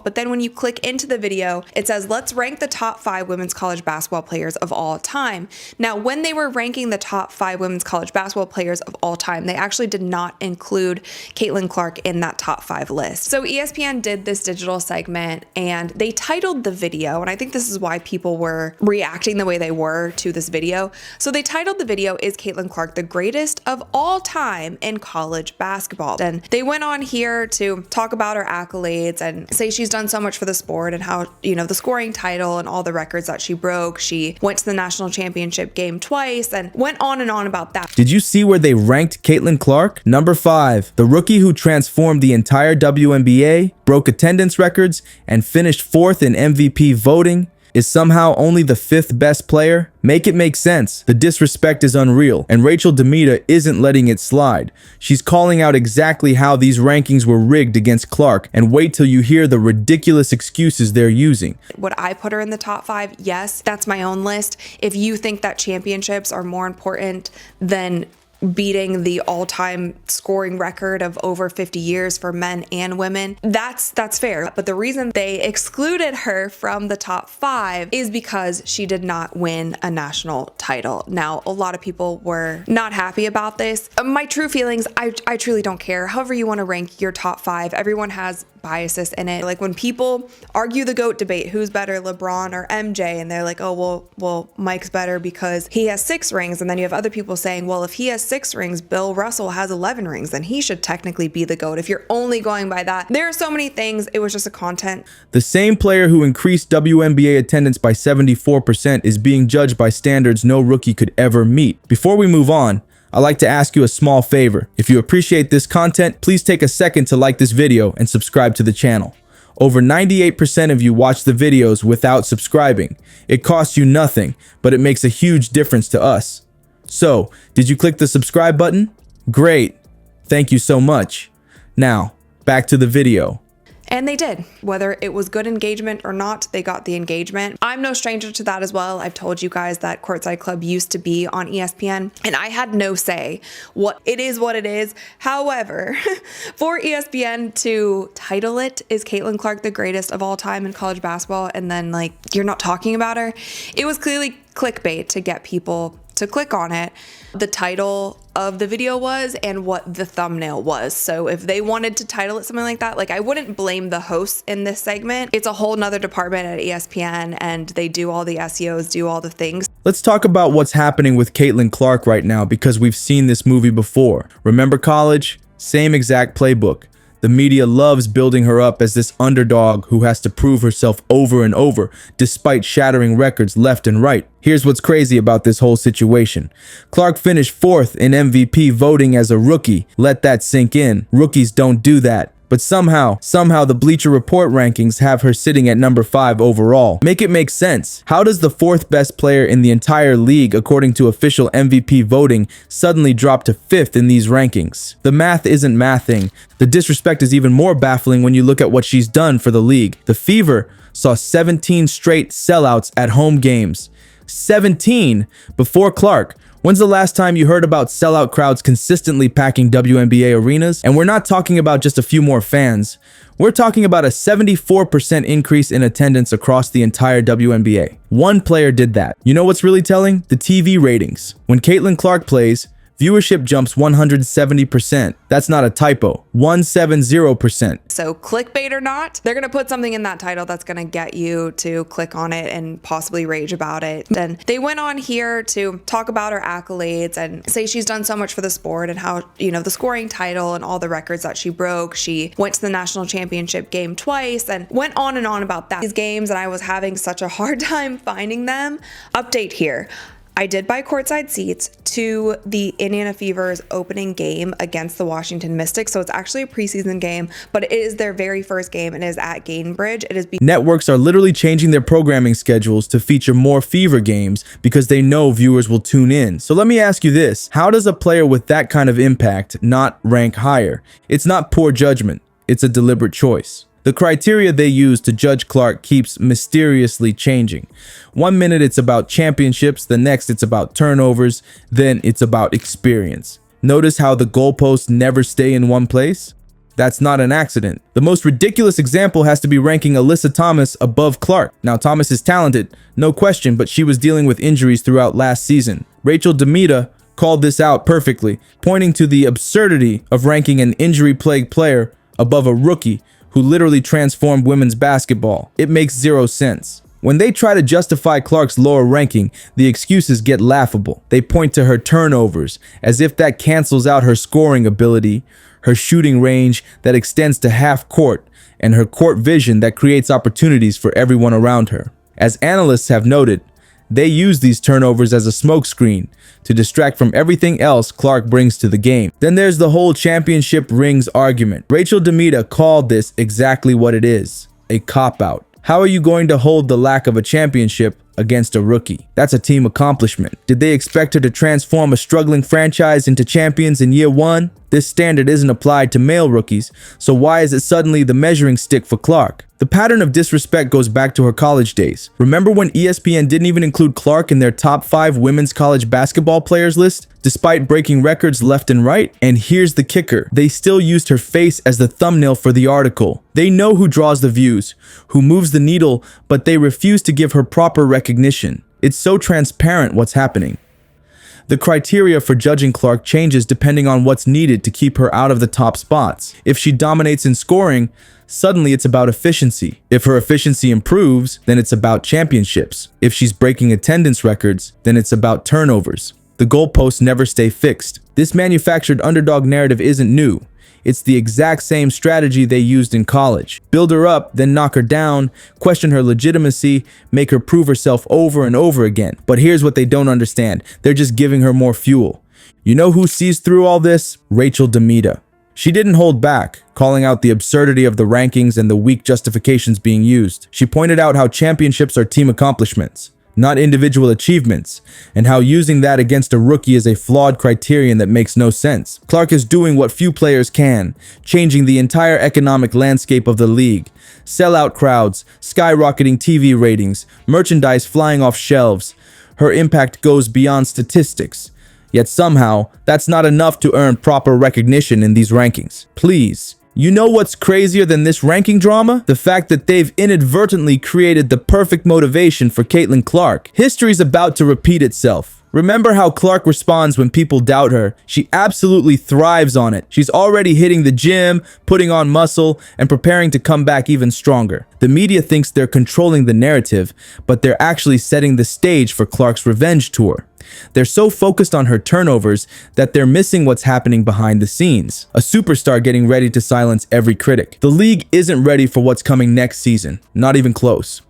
But then when you click into the video, it says, let's rank the top 5 women's college basketball players of all time. Now, when they were ranking the top 5 women's college basketball players of all time, they actually did not include Caitlin Clark in that top 5 list. So ESPN did this digital segment and they titled the video, and I think this is why people were reacting the way they were to this video. So they titled the video, "Is Caitlin Clark the greatest of all time in college basketball?" And they went on here to talk about her accolades and say she's done so much for the sport and how, the scoring title and all the records that she broke. She went to the national championship game twice and went on and on about that. Did you see where they ranked Caitlin Clark? Number 5, the rookie who transformed the entire WNBA, broke attendance records, and finished 4th in MVP voting, is somehow only the 5th best player? Make it make sense. The disrespect is unreal, and Rachel DeMita isn't letting it slide. She's calling out exactly how these rankings were rigged against Clark, and wait till you hear the ridiculous excuses they're using. Would I put her in the top 5? Yes, that's my own list. If you think that championships are more important than beating the all-time scoring record of over 50 years for men and women, that's fair. But the reason they excluded her from the top 5 is because she did not win a national title. Now, a lot of people were not happy about this. My true feelings, I truly don't care. However you want to rank your top 5, everyone has biases in it. Like when people argue the GOAT debate, who's better, LeBron or MJ, and they're like, oh, well, Mike's better because he has 6 rings. And then you have other people saying, well, if he has 6 rings, Bill Russell has 11 rings, then he should technically be the GOAT. If you're only going by that, there are so many things. It was just a content. The same player who increased WNBA attendance by 74% is being judged by standards no rookie could ever meet. Before we move on, I'd like to ask you a small favor. If you appreciate this content, please take a second to like this video and subscribe to the channel. Over 98% of you watch the videos without subscribing. It costs you nothing, but it makes a huge difference to us. So, did you click the subscribe button? Great. Thank you so much. Now, back to the video. And they did. Whether it was good engagement or not, they got the engagement. I'm no stranger to that as well. I've told you guys that Courtside Club used to be on ESPN, and I had no say. What it is. However, for ESPN to title it, "Is Caitlin Clark the greatest of all time in college basketball?" and then you're not talking about her, it was clearly clickbait to get people to click on it. The title of the video was and what the thumbnail was. So if they wanted to title it something like that, I wouldn't blame the hosts in this segment. It's a whole nother department at ESPN and they do all the SEOs, do all the things. Let's talk about what's happening with Caitlin Clark right now because we've seen this movie before. Remember college? Same exact playbook. The media loves building her up as this underdog who has to prove herself over and over, despite shattering records left and right. Here's what's crazy about this whole situation. Clark finished 4th in MVP voting as a rookie. Let that sink in. Rookies don't do that. But somehow the Bleacher Report rankings have her sitting at number 5 overall. Make it make sense. How does the 4th best player in the entire league, according to official MVP voting, suddenly drop to 5th in these rankings? The math isn't mathing. The disrespect is even more baffling when you look at what she's done for the league. The Fever saw 17 straight sellouts at home games. 17 before Clark. When's the last time you heard about sellout crowds consistently packing WNBA arenas? And we're not talking about just a few more fans. We're talking about a 74% increase in attendance across the entire WNBA. One player did that. You know what's really telling? The TV ratings. When Caitlin Clark plays, viewership jumps 170%. That's not a typo. 170%. So clickbait or not, they're going to put something in that title that's going to get you to click on it and possibly rage about it. Then they went on here to talk about her accolades and say she's done so much for the sport and how, the scoring title and all the records that she broke. She went to the national championship game twice and went on and on about that. These games, and I was having such a hard time finding them. Update here. I did buy courtside seats to the Indiana Fever's opening game against the Washington Mystics. So it's actually a preseason game, but it is their very first game and it is at Gainbridge. Networks are literally changing their programming schedules to feature more Fever games because they know viewers will tune in. So let me ask you this. How does a player with that kind of impact not rank higher? It's not poor judgment. It's a deliberate choice. The criteria they use to judge Clark keeps mysteriously changing. One minute it's about championships, the next it's about turnovers, then it's about experience. Notice how the goalposts never stay in one place? That's not an accident. The most ridiculous example has to be ranking Alyssa Thomas above Clark. Now, Thomas is talented, no question, but she was dealing with injuries throughout last season. Rachel DeMita called this out perfectly, pointing to the absurdity of ranking an injury-plagued player above a rookie who literally transformed women's basketball. It makes zero sense. When they try to justify Clark's lower ranking, the excuses get laughable. They point to her turnovers, as if that cancels out her scoring ability, her shooting range that extends to half court, and her court vision that creates opportunities for everyone around her. As analysts have noted, they use these turnovers as a smokescreen to distract from everything else Clark brings to the game. Then there's the whole championship rings argument. Rachel DeMita called this exactly what it is, a cop-out. How are you going to hold the lack of a championship against a rookie? That's a team accomplishment. Did they expect her to transform a struggling franchise into champions in year one? This standard isn't applied to male rookies, so why is it suddenly the measuring stick for Clark? The pattern of disrespect goes back to her college days. Remember when ESPN didn't even include Clark in their top 5 women's college basketball players list, despite breaking records left and right? And here's the kicker. They still used her face as the thumbnail for the article. They know who draws the views, who moves the needle, but they refuse to give her proper recognition. It's so transparent what's happening. The criteria for judging Clark changes depending on what's needed to keep her out of the top spots. If she dominates in scoring, suddenly it's about efficiency. If her efficiency improves, then it's about championships. If she's breaking attendance records, then it's about turnovers. The goalposts never stay fixed. This manufactured underdog narrative isn't new. It's the exact same strategy they used in college. Build her up, then knock her down, question her legitimacy, make her prove herself over and over again. But here's what they don't understand. They're just giving her more fuel. You know who sees through all this? Rachel DeMita. She didn't hold back, calling out the absurdity of the rankings and the weak justifications being used. She pointed out how championships are team accomplishments, not individual achievements, and how using that against a rookie is a flawed criterion that makes no sense. Clark is doing what few players can, changing the entire economic landscape of the league. Sellout crowds, skyrocketing TV ratings, merchandise flying off shelves. Her impact goes beyond statistics. Yet somehow, that's not enough to earn proper recognition in these rankings. Please. You know what's crazier than this ranking drama? The fact that they've inadvertently created the perfect motivation for Caitlin Clark. History's about to repeat itself. Remember how Clark responds when people doubt her? She absolutely thrives on it. She's already hitting the gym, putting on muscle, and preparing to come back even stronger. The media thinks they're controlling the narrative, but they're actually setting the stage for Clark's revenge tour. They're so focused on her turnovers that they're missing what's happening behind the scenes. A superstar getting ready to silence every critic. The league isn't ready for what's coming next season. Not even close.